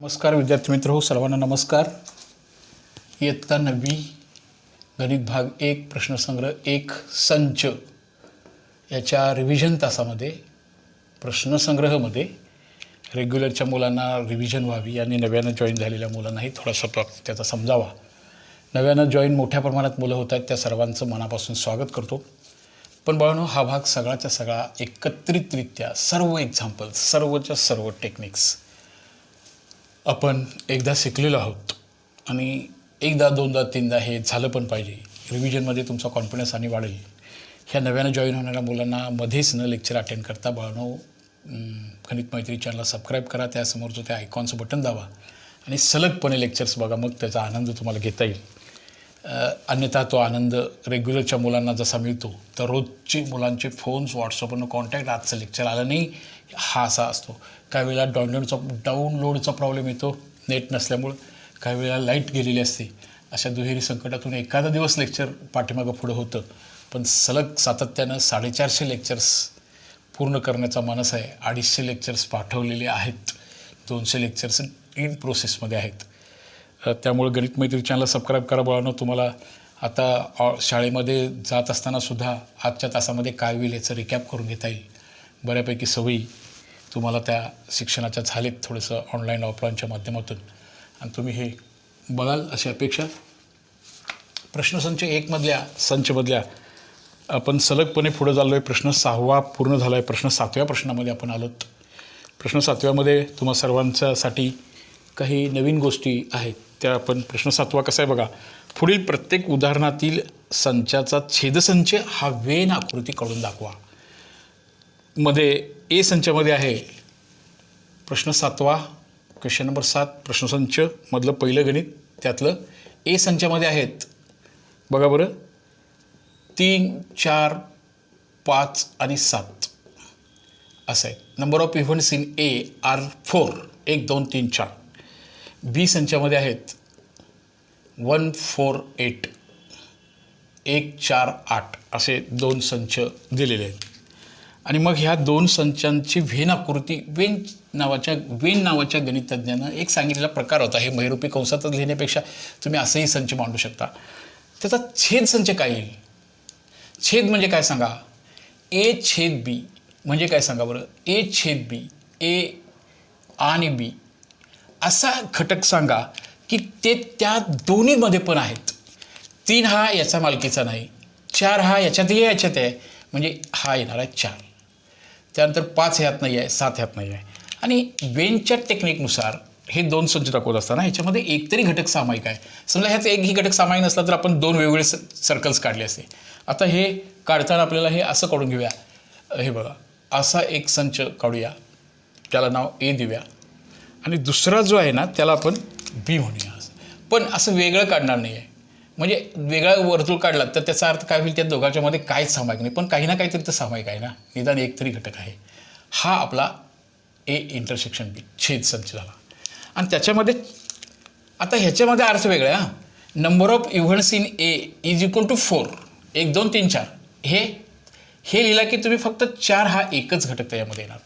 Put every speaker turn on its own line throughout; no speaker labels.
नमस्कार विद्यार्थी मित्र सर्वांना नमस्कार। इयत्ता 9वी गणित भाग 1 प्रश्नसंग्रह 1 संच याच्या रिव्हिजन तासामध्ये प्रश्नसंग्रहमध्ये रेग्युलरच्या मुलांना रिव्हिजन व्हावी आणि नव्यानं जॉईन झालेल्या मुलांनाही थोडासा त्याचा समजावा। नव्यानं जॉईन मोठ्या प्रमाणात मुलं होत आहेत, त्या सर्वांचं मनापासून स्वागत करतो। पण बाळांनो, हा भाग सगळाच्या सगळा एकत्रितरित्या सर्व एक्झाम्पल, सर्वच्या सर्व टेक्निक्स आपण एकदा शिकलेलो आहोत आणि एकदा दोनदा तीनदा हे झालं पण पाहिजे। रिव्हिजनमध्ये तुमचा कॉन्फिडन्स आणि वाढेल। ह्या नव्यानं जॉईन होणाऱ्या मुलांना मध्येच न लेक्चर अटेंड करता बाळांनो, गणित मैत्री चॅनलला सबस्क्राईब करा, त्यासमोरचं त्या आयकॉनचं बटन दाबा आणि सलगपणे लेक्चर्स बघा, मग त्याचा आनंद तुम्हाला घेता येईल। अन्यथा तो आनंद रेग्युलरच्या मुलांना जसा मिळतो तर रोजचे मुलांचे फोन्स व्हॉट्सअपवरून कॉन्टॅक्ट, आजचं लेक्चर आलं नाही, हा असा असतो। काही वेळेला डाउनलोडचा प्रॉब्लेम येतो नेट नसल्यामुळं, काही वेळेला लाईट गेलेली असते। अशा दुहेरी संकटातून एखादा दिवस लेक्चर पाठीमागं पुढं होतं, पण सलग सातत्यानं 450 लेक्चर्स पूर्ण करण्याचा मनस आहे। 250 लेक्चर्स पाठवलेले आहेत, 200 लेक्चर्स इन प्रोसेसमध्ये आहेत। त्यामुळे गणित मैत्री चॅनलला सबस्क्राईब करा बाळांनो। तुम्हाला आता शाळेमध्ये जात असतानासुद्धा आजच्या तासामध्ये काय होईल याचं रिकॅप करून घेता येईल। बऱ्यापैकी सवयी तुम्हाला त्या शिक्षणाच्या झालेत, थोडंसं ऑनलाईन ऑफलाईनच्या माध्यमातून, आणि तुम्ही हे बघाल अशी अपेक्षा। प्रश्नसंच 1 संचमधल्या आपण सलगपणे पुढे चाललो आहे। प्रश्न 6वा पूर्ण झाला आहे। प्रश्न 7व्या प्रश्नामध्ये आपण आलोत। प्रश्न 7व्यामध्ये तुम्हा सर्वांच्यासाठी काही नवीन गोष्टी आहेत, त्या आपण प्रश्न 7वा कसा आहे बघा। पुढील प्रत्येक उदाहरणातील संचाचा छेदसंच हा वेन आकृती काढून दाखवा। मध्ये ए संचामध्ये आहे प्रश्न 7वा, क्वेश्चन नंबर 7 प्रश्नसंच मधलं पहिलं गणित, त्यातलं ए संचामध्ये आहेत बघा बरं 3, 4, 5 आणि 7 असं आहे। Number of events in A are 4, 1, 2, 3, 4। B संचामध्ये आहेत 1, 4, 8, 1, 4, 8 असे 2 संच दिलेले आहेत। आणि मग ह्या 2 संचांची वेन आकृती, वेन नावाच्या गणितज्ञानं एक सांगितलेला प्रकार होता। हे महिरूपी कंसातच लिहिण्यापेक्षा तुम्ही असंही संच मांडू शकता। त्याचा छेद संच काय येईल? छेद म्हणजे काय सांगा? ए छेद बी म्हणजे काय सांगा बरं? ए छेद बी, ए आणि बी असा घटक सांगा की ते त्या दोन्हीमध्ये पण आहेत। 3 हा याचा मालकीचा नाही, 4 हा याच्यातही याच्यात आहे, म्हणजे हा येणार आहे 4। त्यानंतर 5 ह्यात नाही आहे, 7 ह्यात नाही आहे। आणि वेनच्या टेक्निकनुसार हे 2 संच दाखवत असताना ह्याच्यामध्ये एक तरी घटक सामायिक आहे। समजा ह्याचा एकही घटक सामायिक नसला तर आपण 2 वेगवेगळे सर्कल्स काढले असते। आता हे काढताना आपल्याला हे असं काढून घेऊया, हे बघा असा एक संच काढूया, त्याला नाव ए देऊया, आणि दुसरा जो आहे ना त्याला आपण बी म्हणूया। पण असं वेगळं काढणार नाही आहे, म्हणजे वेगळा वर्तुळ काढला तर त्याचा अर्थ काय होईल? त्या दोघांच्या मध्ये काहीच सामायिक नाही, पण काही ना काहीतरी तर सामायिक आहे ना, निदान एक तरी घटक आहे। हा आपला ए इंटरसेक्शन बी छेद संच झाला। आणि त्याच्यामध्ये आता ह्याच्यामध्ये अर्थ वेगळा आहे। Number of events in A is equal to 4, 1, 2, 3, 4 हे लिहिला की तुम्ही फक्त 4 हा एकच घटक त्याच्यामध्ये येणार।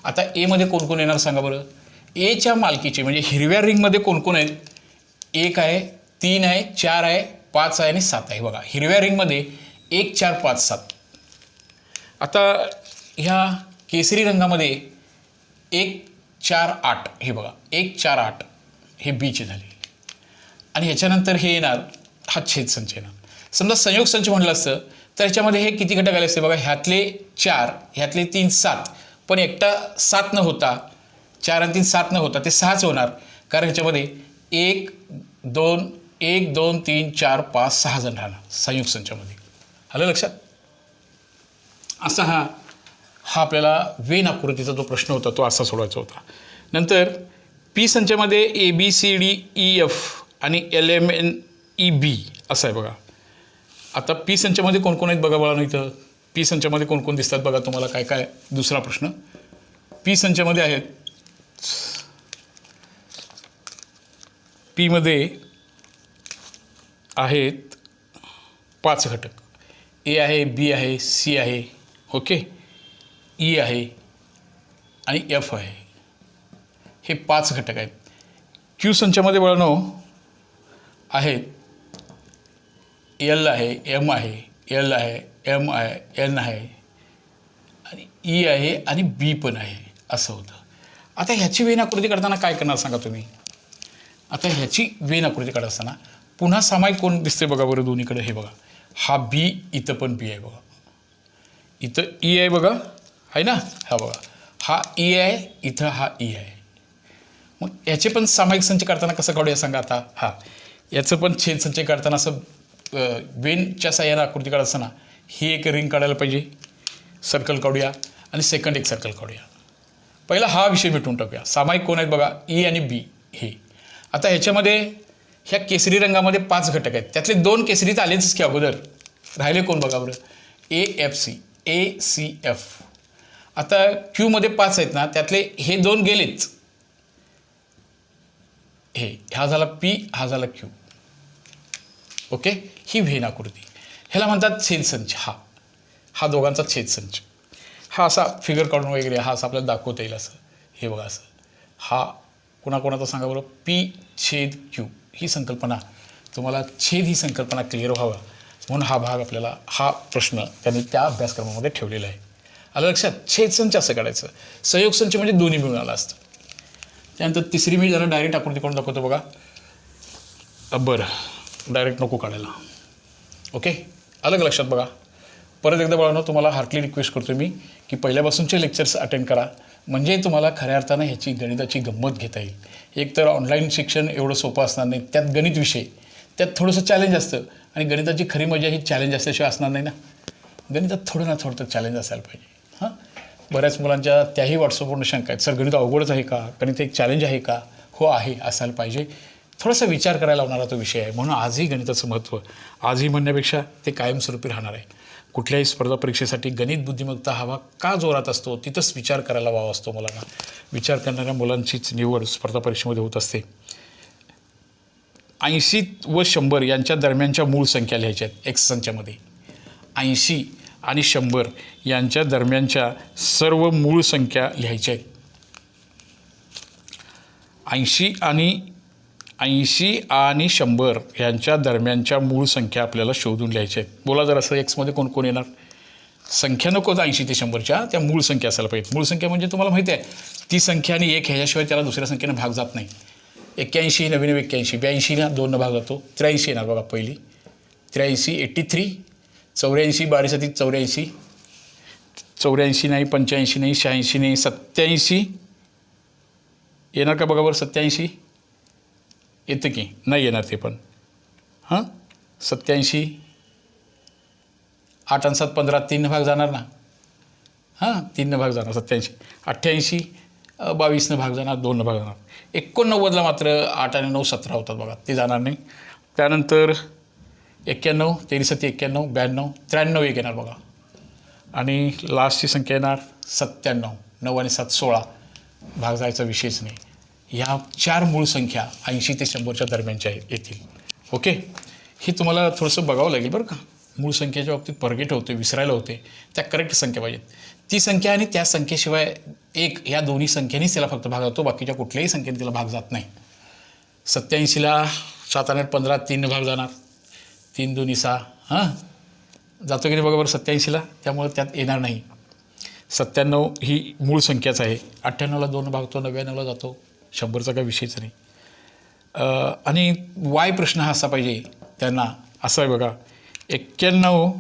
आता एमध्ये कोण कोण येणार सांगा बरं? एच्या मालकीचे म्हणजे हिरव्या रिंगमध्ये कोण कोण आहेत? 1 आहे, 3 आहे, 4 आहे, 5 आहे आणि 7 आहे। बघा हिरव्या रिंगमध्ये 1, 4, 5, 7। आता ह्या केसरी रंगामध्ये 1, 4, 8 हे बघा 1, 4, 8 हे बीचे झाले। आणि ह्याच्यानंतर हे येणार, हा छेद संच येणार। समजा संयोग संच म्हटलं असतं तर ह्याच्यामध्ये हे किती घटक आले असते बघा? ह्यातले 4, ह्यातले 3, 7, पण एकटा 7 न होता, 4 आणि 3 7 न होता, ते 6च होणार, कारण ह्याच्यामध्ये 1, 2, 3, 4, 5, 6 जण राहणार संयुक्त संचामध्ये। आलं लक्षात? असा हा आपल्याला वेन आकृतीचा जो प्रश्न होता तो असा सोडवायचा होता। नंतर पी संचामध्ये A B C D E F आणि L M N E B असं आहे बघा। आता पी संचामध्ये कोण कोण आहेत बघा बाळांनो, इथं पी संचामध्ये कोण कोण दिसतात बघा तुम्हाला काय काय। दुसरा प्रश्न, पी संचामध्ये आहेत, पी मध्ये आहेत 5 घटक, ए आहे, बी आहे, सी आहे, ओके, ई आहे आणि एफ आहे। हे 5 घटक आहेत। क्यू संचामध्ये बघानो आहेत एल आहे, एम आहे, एल आहे, एम आहे, एन आहे आणि ई आहे आणि बी पण आहे, असं होतं. आता ह्याची वेन आकृती काढताना काय करणार सांगा तुम्ही. आता ह्याची वेन आकृती काढत असताना पुन्हा सामायिक कोण दिसते बघा बरं दोन्हीकडे. हे बघा, हा बी, इथं पण बी आहे बघा, इथं ई आहे बघा, आहे ना. हा बघा, हा ई आहे, इथं हा ई आहे. मग याचे पण सामायिक संच काढताना कसं काढूया सांगा. आता हा याचं पण छेद संच काढताना असं वेनच्या साह्यानं आकृती काढत असताना ही एक रिंग काढायला पाहिजे, सर्कल काढूया आणि सेकंड एक सर्कल काढूया. पहिला हा विषय मिटवून टाकूया. सामायिक कोण आहेत बघा, ई आणि बी हे. आता ह्याच्यामध्ये ह्या केसरी रंगामध्ये 5 घटक आहेत, त्यातले 2 केसरीत आलेच की अगोदर. राहिले कोण बघा बरं, A F C, A C F. आता क्यूमध्ये 5 आहेत ना, त्यातले हे 2 गेलेच. हा झाला पी, हा झाला क्यू. ओके, ही व्हेन आकृती. ह्याला म्हणतात छेदसंच. हा दोघांचा छेदसंच. हा असा फिगर काढून वगैरे हा असं आपल्याला दाखवता येईल असं. हे बघा असं. हा कोणाकोणाचा सांगा बरं, पी छेद क्यू. ही संकल्पना तुम्हाला, छेद ही संकल्पना क्लिअर व्हावा म्हणून हा भाग आपल्याला, हा प्रश्न त्यांनी त्या अभ्यासक्रमामध्ये ठेवलेला आहे. आलं लक्षात. छेदसंच असं काढायचं. संयोग संच म्हणजे दोन्ही मिळून आला असतं. त्यानंतर तिसरी मी जरा डायरेक्ट आकृती करून दाखवतो बघा. बरं, डायरेक्ट नको काढायला. ओके, अलग लक्षात बघा. परत एकदा बघा, तुम्हाला हार्टली रिक्वेस्ट करतो मी की पहिल्यापासूनचे लेक्चर्स अटेंड करा, म्हणजे तुम्हाला खऱ्या अर्थानं ह्याची गणिताची गंमत घेता येईल. एक तर ऑनलाईन शिक्षण एवढं सोपं असणार नाही, त्यात गणित विषय, त्यात थोडंसं चॅलेंज असतं आणि गणिताची खरी मजा ही चॅलेंज असल्याशिवाय असणार नाही ना. गणितात थोडं ना थोडं तर चॅलेंज असायला पाहिजे. हां, बऱ्याच मुलांच्या त्याही व्हॉट्सअपवरून शंका आहेत, सर गणित अवघडच आहे का, गणित एक चॅलेंज आहे का. हो आहे, असायला पाहिजे. थोडासा विचार करायला लावणारा तो विषय आहे, म्हणून आजही गणिताचं महत्त्व आजही म्हणण्यापेक्षा ते कायमस्वरूपी राहणार आहे. कुठल्याही स्पर्धा परीक्षेसाठी गणित बुद्धिमत्ता हवा का जोरात असतो, तिथंच विचार करायला वावा असतो मुलांना. विचार करणाऱ्या मुलांचीच निवड स्पर्धा परीक्षेमध्ये होत असते. 80 व 100 यांच्या दरम्यानच्या मूळ संख्या लिहायच्या आहेत एक्स संचामध्ये. 80 आणि 100 यांच्या दरम्यानच्या सर्व मूळ संख्या लिहायच्या आहेत. 80 आणि 100 यांच्या दरम्यानच्या मूळ संख्या आपल्याला शोधून लिहायच्या आहेत. बोला जर असं एक्समध्ये कोण कोण येणार. संख्या नको 80 ते 100च्या, त्या मूळ संख्या असायला पाहिजेत. मूळ संख्या म्हणजे तुम्हाला माहिती आहे, ती संख्या आणि 1 ह्याच्याशिवाय त्याला दुसऱ्या संख्येनं भाग जात नाही. 81 नवीन 81, 82 2 भाग जातो. 83 येणार बघा पहिली, 83 83, 84 12 7 84, 84 नाही, 85 नाही, 86 नाही, 87 येणार का बघा बरं. 87 येतं की नाही येणार ते पण. हां, 87, 8 आणि 7 15, 3 भाग जाणार ना. हां, 3 भाग जाणार 87. 88 22 भाग जाणार, 2 भाग जाणार. 89ला मात्र 8 आणि 9 17 होतात बघा, ते जाणार नाही. त्यानंतर 91 23 91, 92 93 एक येणार बघा. आणि लास्टची संख्या येणार 97. 9 आणि 7 16, भाग जायचा विषयच नाही. ह्या 4 मूळ संख्या 80 ते 100च्या दरम्यानच्या येतील. ओके, ही तुम्हाला थोडंसं बघावं लागेल बरं का. मूळ संख्येच्या बाबतीत परगेट होते, विसरायला होते. त्या करेक्ट संख्या पाहिजेत. ती संख्या आणि त्या संख्येशिवाय 1 ह्या दोन्ही संख्येनेच त्याला फक्त भाग जातो, बाकीच्या कुठल्याही संख्येने त्याला भाग जात नाही. 87ला 7 आणि 15 3 भाग जाणार, 3 2 6. हां, जातो की नाही बघा बरं 87ला, त्यामुळे त्यात येणार नाही. 97 ही मूळ संख्याच आहे. 98ला 2 भागतो, 99ला जातो, 100चा काही विषयच नाही. आणि वाय प्रश्न हा असा पाहिजे त्यांना, असा आहे बघा. 91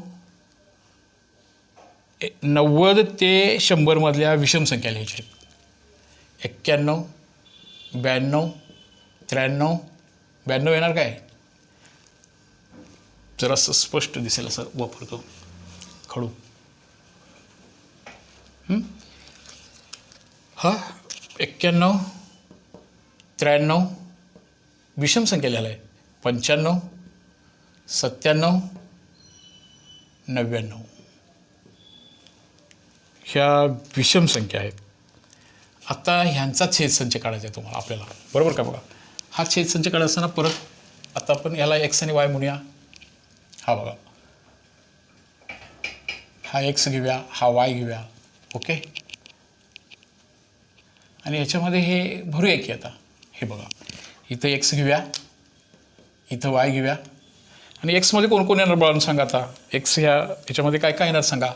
90 ते 100 मधल्या विषम संख्या लिहायच्या आहेत. 91 92 93 92 येणार काय, जरासं स्पष्ट दिसेल असं वापरतो खडू. हा 91 93 विषम संख्या लिहायला आहे. 95 97 99 ह्या विषम संख्या आहेत. आता ह्यांचा छेदसंच काढायचा आहे तुम्हाला आपल्याला, बरोबर का. बघा, हा छेदसंच काढायचा असताना परत आता आपण ह्याला एक्स आणि वाय म्हणूया. हा बघा, हा एक्स घेऊया, हा वाय घेऊया. ओके, आणि ह्याच्यामध्ये हे भरूया की आता. हे बघा, इथं एक्स घेऊया, इथं वाय घेऊया. आणि एक्समध्ये कोण कोण येणार बाळून सांगा आता. एक्स ह्याच्यामध्ये काय काय येणार सांगा.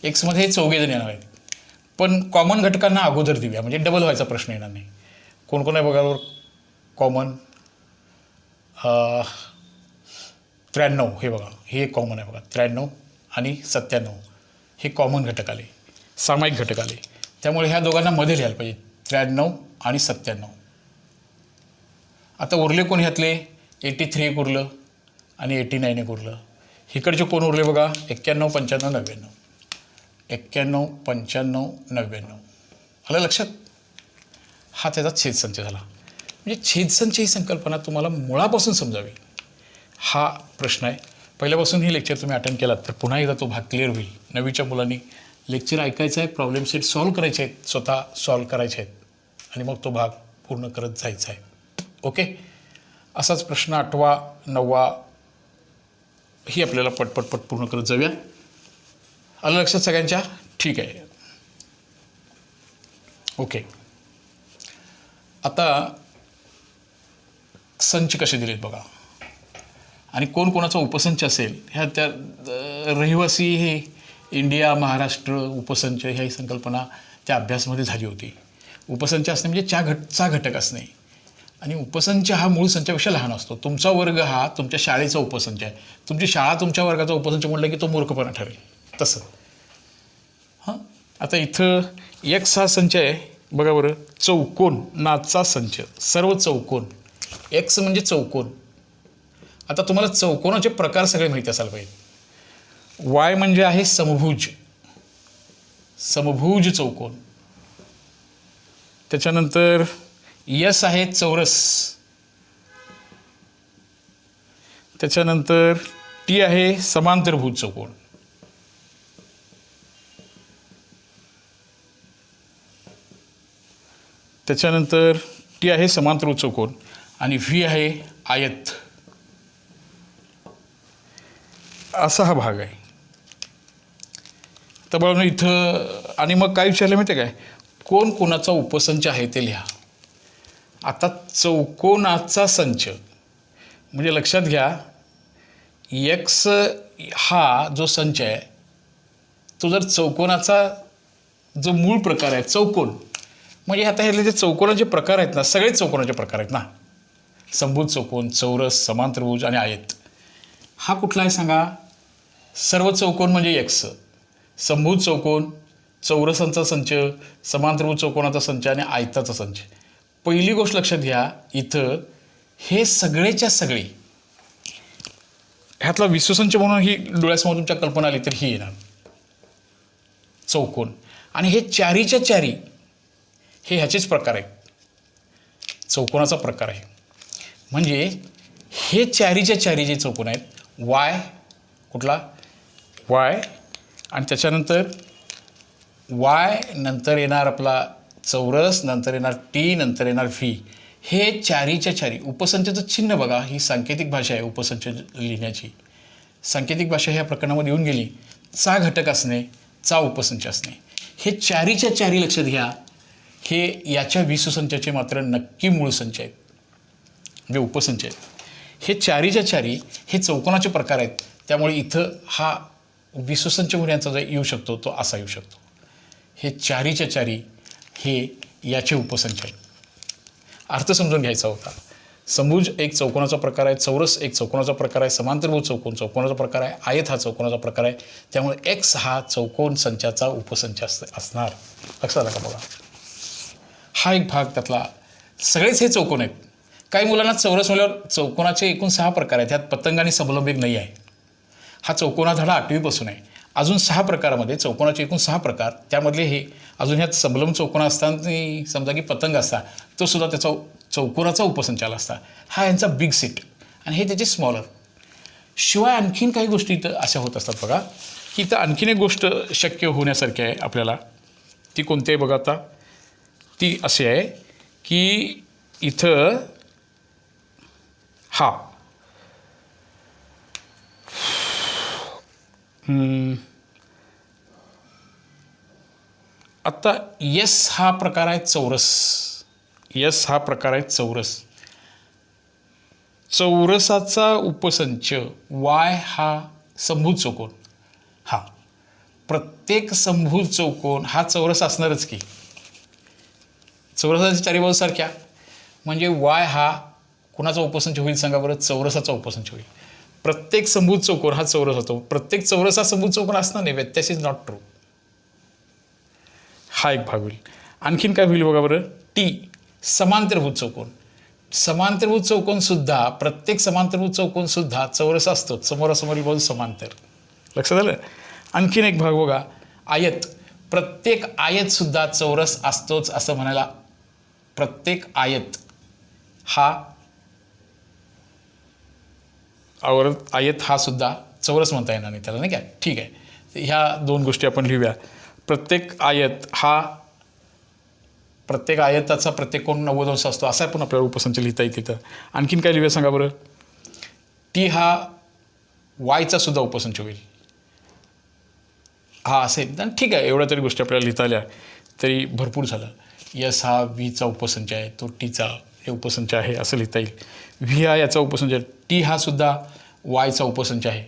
एक्समध्ये हे चौघेजण येणार आहेत. पण कॉमन घटकांना अगोदर देऊया म्हणजे डबल व्हायचा प्रश्न येणार नाही. कोण कोण आहे बघा कॉमन. 93 हे बघा, हे कॉमन आहे बघा. 93 आणि 97 हे कॉमन घटक आले, सामायिक घटक आले. त्यामुळे ह्या दोघांना मध्ये लिहायला पाहिजे, 93 आणि 97. आता उरले कोण ह्यातले. 83 एक उरलं आणि 89 एक उरलं. इकडचे कोण उरले बघा. 91, 95, 99. 91, 95, 99. आलं लक्षात. हा त्याचा छेदसंच झाला. म्हणजे छेदसंच ही संकल्पना तुम्हाला मुळापासून समजावी हा प्रश्न आहे. पहिल्यापासून हे लेक्चर तुम्ही अटेंड केलात तर पुन्हा एकदा तो भाग क्लिअर होईल. नवीच्या मुलांनी लेक्चर ऐकायचं आहे, प्रॉब्लेम सेट सॉल्व करायचे आहेत, स्वतः सॉल्व करायचे आहेत आणि मग तो भाग पूर्ण करत जायचा आहे. ओके. असाच प्रश्न 8वा 9वा ही आपल्याला पटपट पूर्ण करत जाऊया. आलं लक्षात सगळ्यांच्या. ठीक आहे. ओके. आता संच कसे दिलेत बघा आणि कोण कोणाचा उपसंच असेल ह्या त्या रहिवासी हे इंडिया महाराष्ट्र उपसंच ह्या संकल्पना त्या अभ्यासमध्ये झाली होती. उपसंच असणे म्हणजे चा घटक असणे आणि उपसंच हा मूळ संचापेक्षा लहान असतो. तुमचा वर्ग हा तुमच्या शाळेचा उपसंच आहे. तुमची शाळा तुमच्या वर्गाचा उपसंच म्हटलं की तो मूर्खपणा ठरेल. तसं हां. आता इथं एक्स हा संच आहे बघा बरं. चौकोन नाचा संच, सर्व चौकोन. एक्स म्हणजे चौकोन. आता तुम्हाला चौकोनाचे प्रकार सगळे माहिती असायला पाहिजे. वाय म्हणजे आहे समभुज, समभुज चौकोन. त्याच्यानंतर यस आहे चौरस. त्याच्यानंतर टी आहे समांतरभुज चौकोन. त्याच्यानंतर टी आहे समांतरभुज चौकोन आणि व्ही आहे आयत. असा हा भाग आहे. तर बघा इथं आणि मग काय विचारलं माहिती आहे काय. कोण कोणाचा उपसंच आहे ते लिहा. आता चौकोनाचा संच म्हणजे लक्षात घ्या एक्स हा जो संच आहे तो जर चौकोनाचा जो मूळ प्रकार आहे चौकोन म्हणजे आता हे जे चौकोनाचे प्रकार आहेत ना सगळेच चौकोनाचे प्रकार आहेत ना. समभुज चौकोन, चौरस, समांतरभुज आणि आयत. हा कुठला आहे सांगा. सर्व चौकोन म्हणजे एक्स, समभुज चौकोन, चौरसांचा संच, समांतरभुज चौकोनाचा संच आणि आयताचा संच. पहिली गोष्ट लक्षात घ्या इथं हे सगळेच्या सगळे ह्यातला विश्वसंच म्हणून ही डोळ्यासमोर तुमच्या कल्पना आली तर ही येणार चौकोन. आणि हे चारीच्या चारी हे ह्याचेच प्रकार आहेत. चौकोनाचा प्रकार आहे म्हणजे हे चारीच्या चारी जे चौकोन आहेत वाय कुठला वाय आणि त्याच्यानंतर वाय नंतर येणार आपला चौरस, नंतर येणार टी, नंतर येणार व्ही. हे चारीच्या चारी उपसंचाचं चिन्ह बघा. ही सांकेतिक भाषा आहे उपसंच लिहिण्याची. सांकेतिक भाषा ह्या प्रकरणामध्ये येऊन गेली. चा घटक असणे, चा उपसंच असणे. हे चारीच्या चारी लक्षात घ्या. हे याच्या विश्वसंचाचे मात्र नक्की मूळ संच आहेत म्हणजे उपसंच आहेत. हे चारीच्या चारी हे चौकोनाचे प्रकार आहेत. त्यामुळे इथं हा विश्वसंच म्हणून यांचा जो येऊ शकतो तो असा येऊ शकतो. हे चारीच्या चारी हे याचे उपसंच आहेत. अर्थ समजून घ्यायचा होता. समभुज एक चौकोनाचा प्रकार आहे, चौरस एक चौकोनाचा प्रकार आहे, समांतरभुज चौकोन चौकोनाचा प्रकार आहे, आयत हा चौकोनाचा प्रकार आहे. त्यामुळे एक्स हा चौकोन संचाचा उपसंच असणार. लक्षात आला का बघा. हा एक भाग त्यातला. सगळेच हे चौकोन आहेत. काही मुलांना चौरस म्हणल्यावर चौकोनाचे एकूण 6 प्रकार आहेत. ह्यात पतंग आणि समलंब एक नाही आहे. हा चौकोना धडा 8वीपासून आहे. अजून 6 प्रकारामध्ये चौकोनाचे एकूण 6 प्रकार त्यामधले हे अजून ह्यात सबलम चौकोना असताना समजा की पतंग असता तो सुद्धा त्याचा चौकोनाचा उपसंचाला असता. हा यांचा बिग सेट आणि हे त्याचे स्मॉलर. शिवाय आणखीन काही गोष्टी इथं अशा होत असतात बघा की इथं आणखीन एक गोष्ट शक्य होण्यासारखी आहे आपल्याला. ती कोणती आहे बघा. आता ती अशी आहे की इथं हा आता यस हा प्रकार आहे चौरस. यस हा प्रकार आहे चौरस चौरसाचा उपसंच वाय हा समभुज चौकोन, हा प्रत्येक समभुज चौकोन हा चौरस असणारच की, चौरसाच्या चारी बाजू सारख्या, म्हणजे वाय हा कुणाचा उपसंच होईल सांगा बरं, चौरसाचा उपसंच होईल. प्रत्येक समभुज चौकोन हा चौरस होतो, प्रत्येक चौरस हा समभुज चौकोन असणार नाही, व्यत्यास इज नॉट ट्रू. हा एक भाग होईल. आणखीन काय होईल बघा बरं, टी समांतरभुज चौकोन. समांतरभुज चौकोन सुद्धा, प्रत्येक समांतरभुज चौकोन सुद्धा चौरस असतोच, समोरासमोरील बाजू समांतर. लक्षात आलं. आणखीन एक भाग बघा, आयत. प्रत्येक आयत सुद्धा चौरस असतोच असं म्हणायला, प्रत्येक आयत हा आयत हा सुद्धा चौरस म्हणता येणार नाही त्याला, नाही काय. ठीक आहे, ह्या दोन गोष्टी आपण लिहूया. प्रत्येक आयत हा, प्रत्येक आयताचा प्रत्येक कोण 90 अंश असतो, असा पण आपल्याला उपसंच लिहिता येईल तिथं. आणखीन काय लिहूया सांगा बरं, टी हा वायचा सुद्धा उपसंच होईल, हा असेल. ठीक आहे, एवढ्या तरी गोष्टी आपल्याला लिहिता आल्या तरी भरपूर झालं. यस हा व्हीचा उपसंच आहे, तो टीचा हे उपसंच आहे असं लिहिता येईल. व्ही हा याचा उपसंच आहे, टी हा सुद्धा वायचा उपसंच आहे,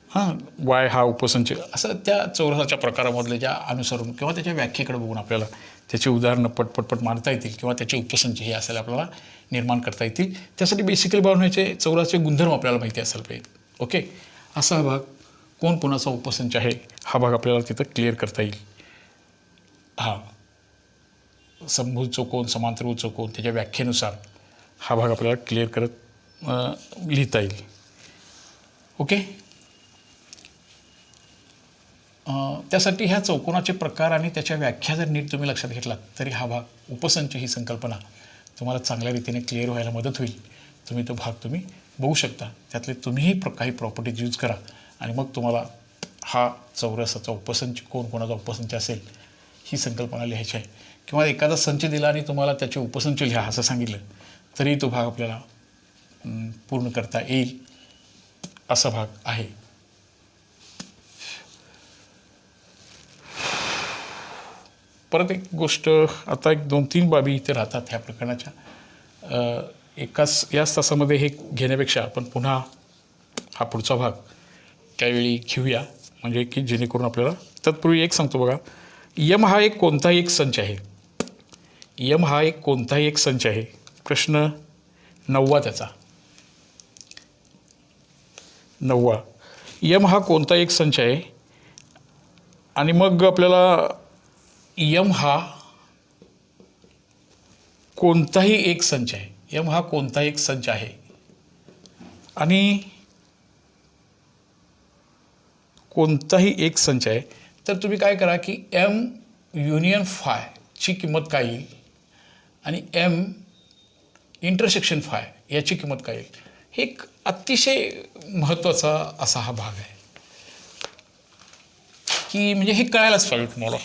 हां वाय हा उपसंच. असं त्या चौरसाच्या प्रकारामधले ज्या अनुसरून किंवा त्याच्या व्याख्येकडे बघून आपल्याला त्याची उदाहरणं पटपट मांडता येतील किंवा त्याचे उपसंच हे असायला आपल्याला निर्माण करता येतील. त्यासाठी बेसिकली बनवण्याचे चौरसाचे गुणधर्म आपल्याला माहिती असायला पाहिजे. ओके, असा हा भाग कोण कोणाचा उपसंच आहे हा भाग आपल्याला तिथं क्लिअर करता येईल. हा समभुज चौकोन, समांतरभुज चौकोन त्याच्या व्याख्येनुसार हा भाग आपल्याला क्लिअर करत लिहिता येईल. ओके, त्यासाठी ह्या चौकोनाचे प्रकार आणि त्याच्या व्याख्या जर नीट तुम्ही लक्षात घेतलात तरी हा भाग उपसंच ही संकल्पना तुम्हाला चांगल्या रीतीने क्लिअर व्हायला मदत होईल. तुम्ही तो भाग तुम्ही बघू शकता, त्यातले तुम्हीही काही प्रॉपर्टीज यूज करा आणि मग तुम्हाला हा चौरसाचा उपसंच कोण कोणाचा उपसंच असेल ही संकल्पना लिहायची आहे. किंवा एखादा संच दिला आणि तुम्हाला त्याचे उपसंच लिहा असं सांगितलं तरी तो भाग आपल्याला पूर्ण करता येईल, असा भाग आहे. परत एक गोष्ट, आता एक 2-3 बाबी इथे राहतात ह्या प्रकरणाच्या. याच तासामध्ये हे घेण्यापेक्षा आपण पुन्हा हा पुढचा भाग त्यावेळी घेऊया, म्हणजे की जेणेकरून आपल्याला. तत्पूर्वी एक सांगतो बघा, यम हा एक कोणताही एक संच आहे. यम हा एक कोणताही एक संच आहे. प्रश्न 9वा त्याचा 9वा, यम हा कोणता एक संच आहे. आणि मग आपल्याला यम हा कोणताही एक संच आहे. यम हा कोणताही एक संच आहे आणि कोणताही एक संच आहे, तर तुम्ही काय करा की एम युनियन फाय ची किंमत काय येईल आणि एम इंटरसेक्शन फाय याची किंमत काय येईल, हे एक अतिशय महत्त्वाचा असा हा भाग आहे की म्हणजे हे कळायलाच पाहिजे तुम्हाला.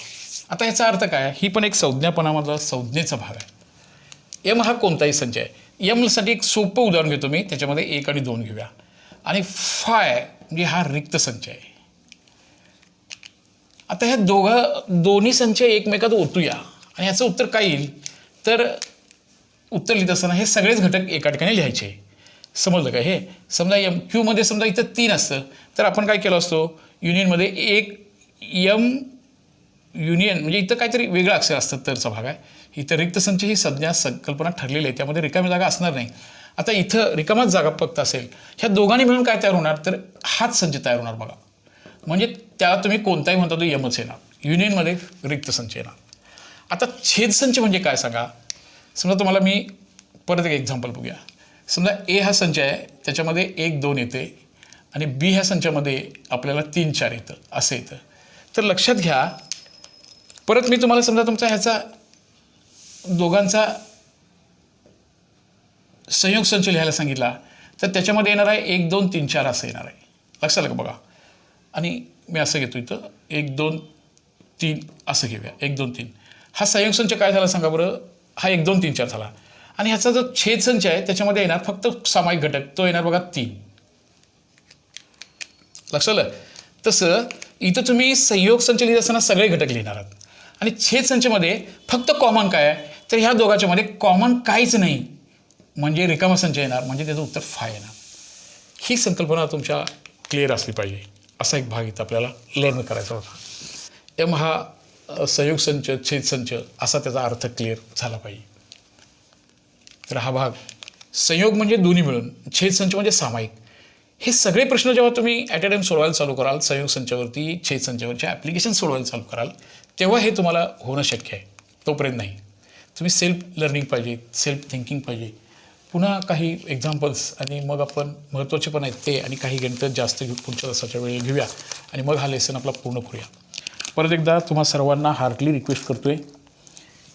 आता याचा अर्थ काय, ही पण एक संज्ञापनामधला संज्ञेचा भाग आहे. एम हा कोणताही संच आहे. एमसाठी एक सोपं उदाहरण घेतो मी, त्याच्यामध्ये 1 आणि 2 घेऊया. आणि फाय म्हणजे हा रिक्त संच आहे. आता ह्या दोन्ही संच एकमेकात ओतूया आणि याचं उत्तर काय येईल, तर उत्तर लिहित असताना हे सगळेच घटक एका ठिकाणी लिहायचे. समजलं का. हे समजा एम क्यूमध्ये समजा इथं 3 असतं तर आपण काय केलं असतो, युनियनमध्ये एक एम युनियन म्हणजे इथं काहीतरी वेगळं अक्षर असतं तरचा भाग आहे. इथं रिक्त संच ही संज्ञा संकल्पना ठरलेली आहे, त्यामध्ये रिकामी जागा असणार नाही. आता इथं रिकामाच जागा फक्त असेल. ह्या दोघांनी मिळून काय तयार होणार, तर हाच संच तयार होणार बघा. म्हणजे त्याला तुम्ही कोणताही म्हणता तो यमच येणार, युनियनमध्ये रिक्त संच येणार. आता छेद संच म्हणजे काय सांगा. समजा तुम्हाला मी परत एक एक्झाम्पल बघूया. समजा ए हा संच आहे, त्याच्यामध्ये 1, 2 येते आणि बी ह्या संचामध्ये आपल्याला 3, 4 येतं, असं येतं. तर लक्षात घ्या, परत मी तुम्हाला समजा तुमचा ह्याचा दोघांचा संयोग संच लिहायला सांगितला तर त्याच्यामध्ये येणार आहे 1, 2, 3, 4 असं येणार आहे. लक्षात आलं का बघा. आणि मी असं घेतो इथं 1, 2, 3 असं घेऊया. 1, 2, 3 हा संयोग संच काय झाला सांगा बरं, हा 1, 2, 3, 4 झाला. आणि ह्याचा जो छेद संच आहे त्याच्यामध्ये येणार फक्त सामायिक घटक, तो येणार बघा 3. लक्षात आलं. तसं इथं तुम्ही संयोग संच लिहित असताना सगळे घटक लिहिणार आहात आणि छेद संचमध्ये फक्त कॉमन काय आहे, तर ह्या दोघांच्यामध्ये कॉमन काहीच नाही. म्हणजे रिकामा संच येणार, म्हणजे त्याचं उत्तर फाय येणार. ही संकल्पना तुमच्या क्लिअर असली पाहिजे. असा एक भाग इथं आपल्याला लर्न करायचा होता. एम हा संयोग संच, छेद संच असा त्याचा अर्थ क्लिअर झाला पाहिजे. तर हा भाग संयोग म्हणजे दोन्ही मिळून, छेद संच म्हणजे सामायिक. हे सगळे प्रश्न जेव्हा तुम्ही ॲट अ टाईम सोडवायला चालू कराल, संयोग संचावरती, छेद संचावरच्या ॲप्लिकेशन सोडवायला चालू कराल, तेव्हा हे तुम्हाला होणं शक्य आहे. तोपर्यंत नाही. तुम्ही सेल्फ लर्निंग पाहिजे, सेल्फ थिंकिंग पाहिजे. पुन्हा काही एक्झाम्पल्स आणि मग आपण महत्त्वाचे पण आहेत ते आणि काही गणितं जास्त पुढच्या तासाच्या वेळी घेऊया आणि मग हा लेसन आपला पूर्ण करूया. परत एकदा तुम्हा सर्वांना हार्टली रिक्वेस्ट करतो आहे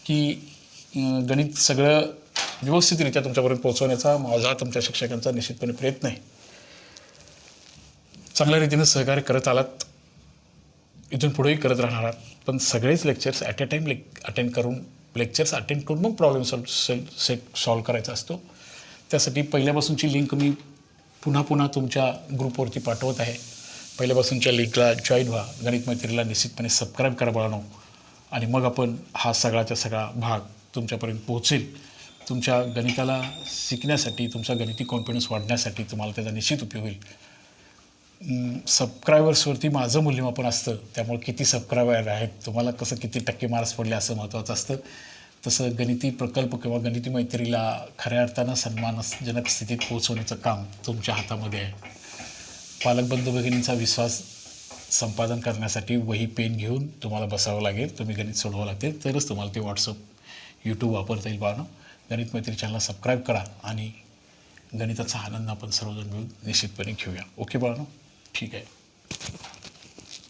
की गणित सगळं व्यवस्थितरित्या तुमच्यापर्यंत पोहोचवण्याचा माझा तुमच्या शिक्षकांचा निश्चितपणे प्रयत्न आहे. चांगल्या रीतीनं सहकार्य करत आलात, इथून पुढेही करत राहणार आहात. पण सगळेच lectures at a time attend करून मग प्रॉब्लेम सॉल्व करायचा असतो. त्यासाठी पहिल्यापासूनची लिंक मी पुन्हा तुमच्या ग्रुपवरती पाठवत आहे. पहिल्यापासूनच्या लिंकला जॉईन व्हा. गणित मैत्रीला निश्चितपणे सबस्क्राईब करा बाळांनो. आणि मग आपण हा सगळाच्या सगळा भाग तुमच्यापर्यंत पोहोचेल. तुमच्या गणिताला शिकण्यासाठी, तुमचा गणिती कॉन्फिडन्स वाढण्यासाठी तुम्हाला त्याचा निश्चित उपयोग होईल. सबस्क्रायबर्सवरती माझं मूल्यमापन असतं, त्यामुळे किती सबस्क्रायबर आहेत, तुम्हाला कसं किती टक्के मार्क्स पडले असं महत्त्वाचं असतं. तसं गणिती प्रकल्प किंवा गणिती मैत्रीला खऱ्या अर्थानं सन्मानजनक स्थितीत पोहोचवण्याचं काम तुमच्या हातामध्ये आहे. पालकबंधू भगिनींचा विश्वास संपादन करण्यासाठी वही पेन घेऊन तुम्हाला बसावं लागेल, तुम्ही गणित सोडवावं लागेल, तरच तुम्हाला ते व्हॉट्सअप, यूट्यूब वापरता येईल. बाळांनो, गणित मैत्री चॅनलला सबस्क्राईब करा आणि गणिताचा आनंद आपण सर्वजण मिळून निश्चितपणे घेऊया. ओके बाळांनो, ठीक आहे.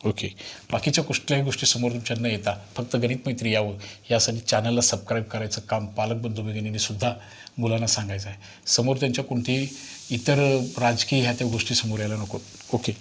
ओके, बाकीच्या कुठल्याही गोष्टी समोर तुमच्या न येता फक्त गणित मैत्री यावं यासाठी चॅनलला सबस्क्राईब करायचं काम पालकबंधू भगिनींनी सुद्धा मुलांना सांगायचं आहे. समोर त्यांच्या कोणतेही इतर राजकीय ह्या त्या गोष्टी समोर यायला नको. ओके.